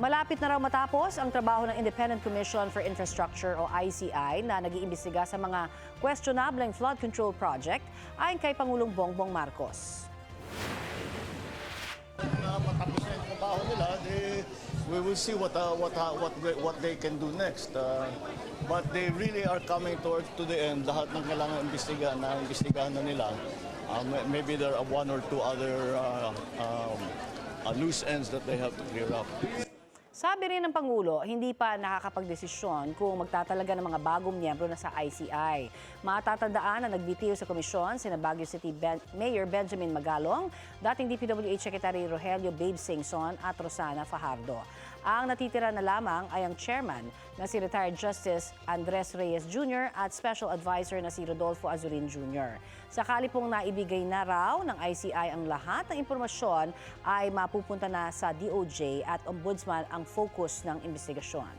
Malapit na raw matapos ang trabaho ng Independent Commission for Infrastructure o ICI na nag-iimbestiga sa mga questionableng flood control project ayon kay Pangulong Bongbong Marcos. Matapos na yung trabaho nila, we will see what they can do next. But they really are coming to the end. Lahat ng kailangan imbestigahan na nila. Maybe there are one or two other loose ends that they have to clear up. Sabi rin ng Pangulo, hindi pa nakakapagdesisyon kung magtatalaga ng mga bagong miyembro na sa ICI. Matatandaan na nagbitiw sa komisyon sina Baguio City Mayor Benjamin Magalong, dating DPWH Secretary Rogelio Babe Singson at Rosana Fajardo. Ang natitira na lamang ay ang chairman na si retired Justice Andres Reyes Jr. at Special Advisor na si Rodolfo Azurin Jr. Sakali pong naibigay na raw ng ICI ang lahat ng impormasyon ay mapupunta na sa DOJ at Ombudsman ang focus ng investigasyon.